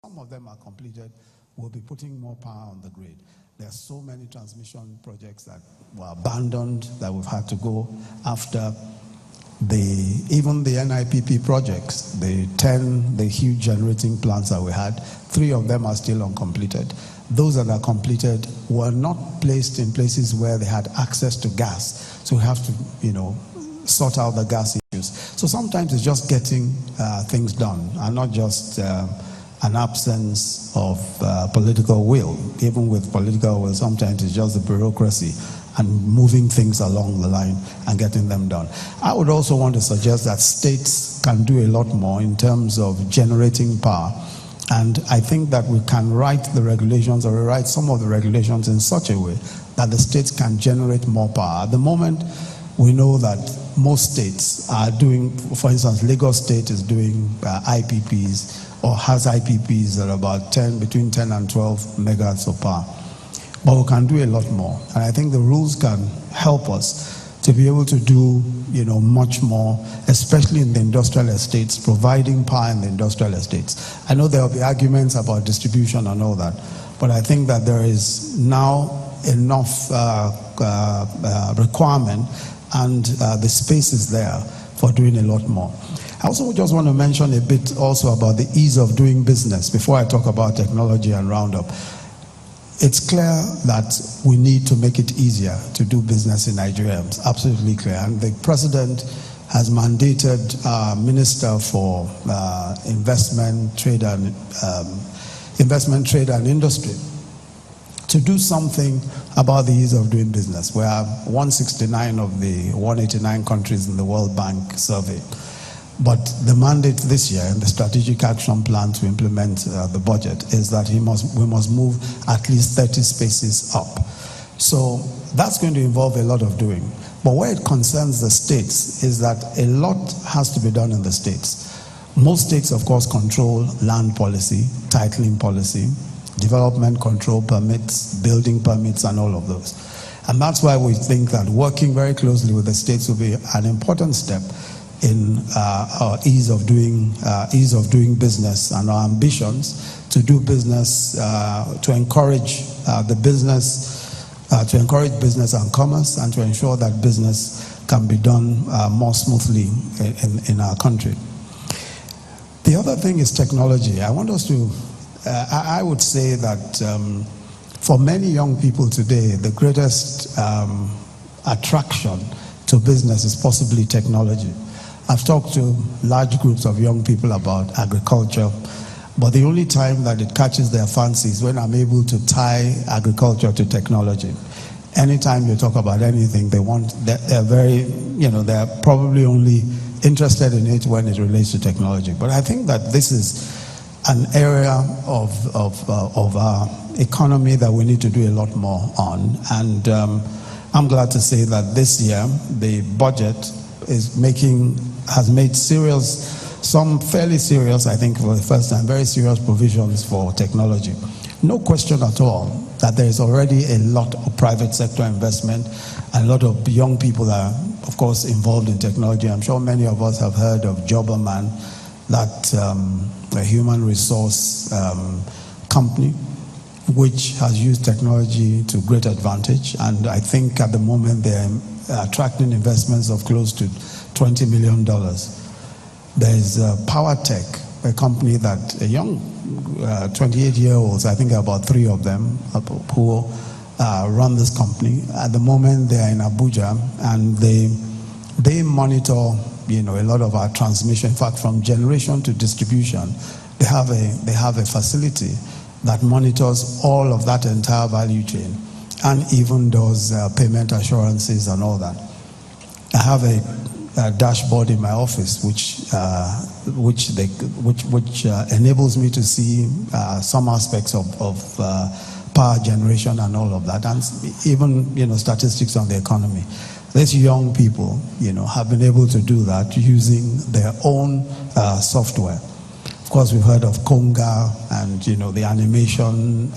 some of them are completed, we'll be putting more power on the grid. There are so many transmission projects that were abandoned that we've had to go after. Even the NIPP projects, the huge generating plants that we had, 3 of them are still uncompleted. Those that are completed were not placed in places where they had access to gas. So we have to, sort out the gas issues. So sometimes it's just getting things done and not just an absence of political will. Even with political will, sometimes it's just the bureaucracy and moving things along the line and getting them done. I would also want to suggest that states can do a lot more in terms of generating power. And I think that we can write the regulations or rewrite some of the regulations in such a way that the states can generate more power. At the moment, we know that most states are doing, for instance, Lagos State is doing IPPs or has IPPs that are about between 10 and 12 megawatts of power. But we can do a lot more. And I think the rules can help us to be able to do, much more, especially in the industrial estates, providing power in the industrial estates. I know there will be arguments about distribution and all that, but I think that there is now enough requirement and the space is there for doing a lot more. I also just want to mention a bit also about the ease of doing business before I talk about technology and roundup. It's clear that we need to make it easier to do business in Nigeria. It's absolutely clear. And the president has mandated our Minister for Investment, Trade and Industry to do something about the ease of doing business. We are 169 of the 189 countries in the World Bank survey. But the mandate this year in the strategic action plan to implement the budget is that we must move at least 30 spaces up. So that's going to involve a lot of doing. But where it concerns the states is that a lot has to be done in the states. Most states, of course, control land policy, titling policy, development control permits, building permits, and all of those. And that's why we think that working very closely with the states will be an important step in our ease of doing business and our ambitions to do business, to encourage business and commerce, and to ensure that business can be done more smoothly in our country. The other thing is technology. I want us to, I would say that for many young people today, the greatest attraction to business is possibly technology. I've talked to large groups of young people about agriculture, but the only time that it catches their fancy is when I'm able to tie agriculture to technology. Anytime you talk about anything, they're probably only interested in it when it relates to technology. But I think that this is an area of our economy that we need to do a lot more on. And I'm glad to say that this year, the budget has made some fairly serious, I think for the first time, very serious provisions for technology. No question at all that there is already a lot of private sector investment and a lot of young people that are, of course, involved in technology. I'm sure many of us have heard of Jobberman, that a human resource company which has used technology to great advantage. And I think at the moment they're attracting investments of close to $20 million. There's PowerTech, a company that young 28-year-olds, I think about 3 of them, who run this company. At the moment, they are in Abuja, and they monitor, a lot of our transmission. In fact, from generation to distribution, they have a facility that monitors all of that entire value chain, and even does payment assurances and all that. I have a dashboard in my office which enables me to see some aspects of power generation and all of that, and even statistics on the economy. These young people have been able to do that using their own software. Of course, we've heard of Conga and the animation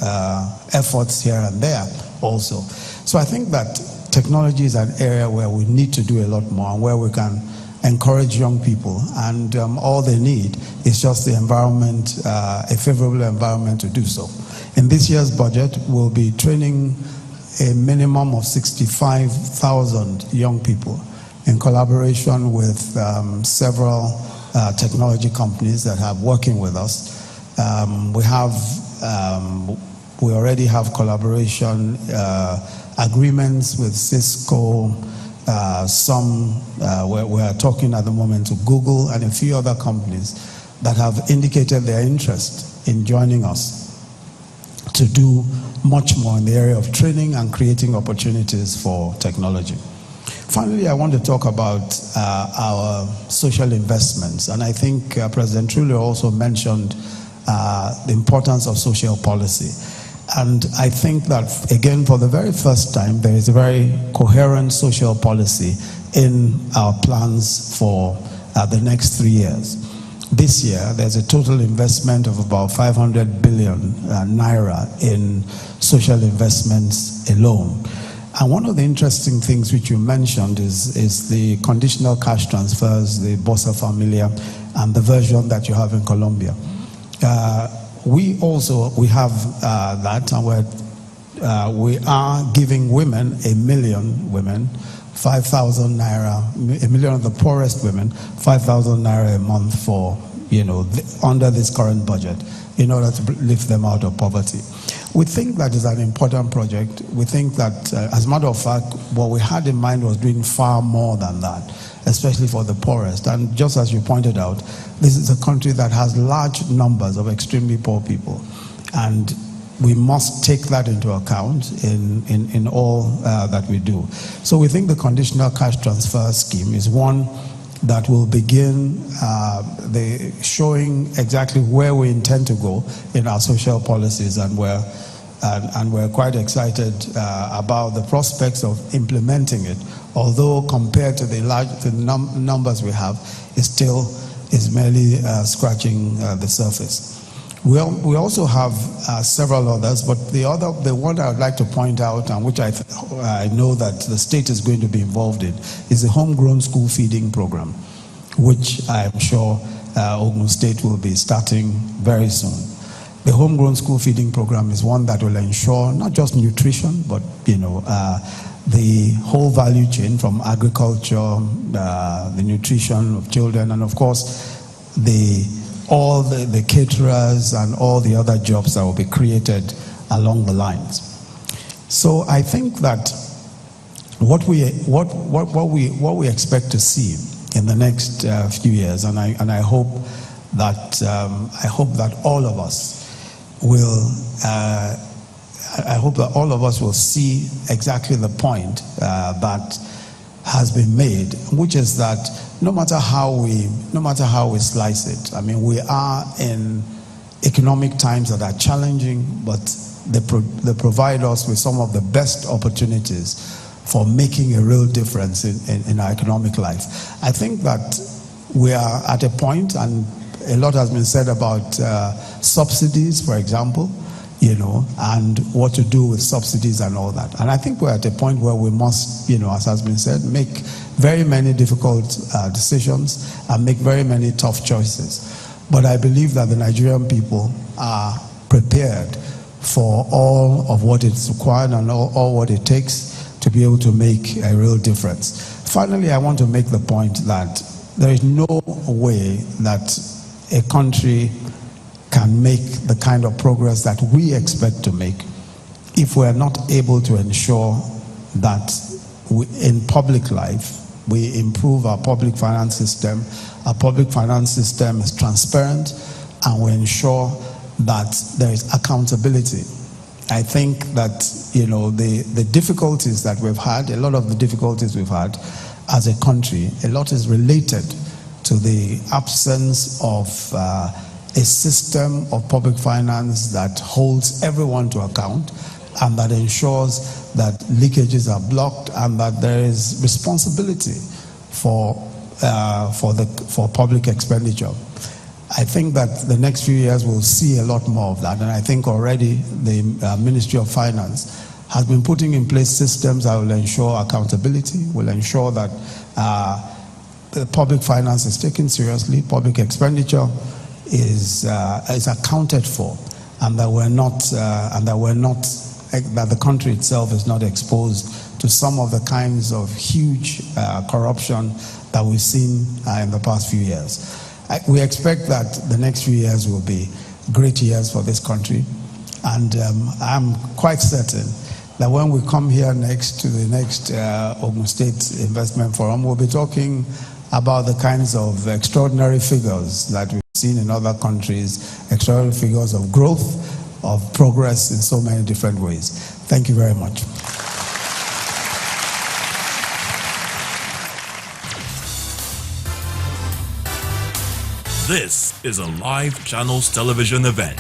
efforts here and there also. So I think that technology is an area where we need to do a lot more, and where we can encourage young people, and all they need is just the environment, a favorable environment to do so. In this year's budget, we'll be training a minimum of 65,000 young people in collaboration with several technology companies that are working with us. We already have collaboration agreements with Cisco, we're talking at the moment to Google and a few other companies that have indicated their interest in joining us to do much more in the area of training and creating opportunities for technology. Finally, I want to talk about our social investments, and I think President Trulio also mentioned the importance of social policy. And I think that, again, for the very first time, there is a very coherent social policy in our plans for the next 3 years. This year, there's a total investment of about 500 billion naira in social investments alone. And one of the interesting things which you mentioned is the conditional cash transfers, the Bolsa Familia, and the version that you have in Colombia. We have that, and we are giving women, 1 million women, 5,000 naira, 1 million of the poorest women, 5,000 naira a month for, under this current budget, in order to lift them out of poverty. We think that is an important project. We think that, as a matter of fact, what we had in mind was doing far more than that, especially for the poorest. And just as you pointed out, this is a country that has large numbers of extremely poor people. And we must take that into account in all that we do. So we think the conditional cash transfer scheme is one that will begin showing exactly where we intend to go in our social policies, and we're quite excited about the prospects of implementing it. Although compared to the numbers we have, is merely scratching the surface. We also have several others, but the one I would like to point out, and which I know that the state is going to be involved in, is the homegrown school feeding program, which I'm sure Ogun State will be starting very soon. The homegrown school feeding program is one that will ensure not just nutrition, but the whole value chain, from agriculture, the nutrition of children, and of course all the caterers and all the other jobs that will be created along the lines. So I think that what we expect to see in the next few years, and I hope that all of us will see exactly the point that has been made, which is that no matter how we slice it, I mean, we are in economic times that are challenging, but they provide us with some of the best opportunities for making a real difference in our economic life. I think that we are at a point, and a lot has been said about subsidies, for example, and what to do with subsidies and all that. And I think we're at a point where we must, as has been said, make very many difficult decisions and make very many tough choices. But I believe that the Nigerian people are prepared for all of what is required and all what it takes to be able to make a real difference. Finally, I want to make the point that there is no way that a country can make the kind of progress that we expect to make if we are not able to ensure that in public life we improve our public finance system. Our public finance system is transparent, and we ensure that there is accountability. I think that the difficulties that we've had, a lot of the difficulties we've had as a country, a lot is related to the absence of a system of public finance that holds everyone to account and that ensures that leakages are blocked and that there is responsibility for public expenditure. I think that the next few years we'll see a lot more of that, and I think already the Ministry of Finance has been putting in place systems that will ensure accountability, will ensure that the public finance is taken seriously, public expenditure is accounted for, and that that the country itself is not exposed to some of the kinds of huge corruption that we've seen in the past few years. We expect that the next few years will be great years for this country, and I'm quite certain that when we come here next to the next Ogun State Investment Forum, we'll be talking about the kinds of extraordinary figures that we've seen in other countries, extraordinary figures of growth, of progress in so many different ways. Thank you very much. This is a live Channels television event.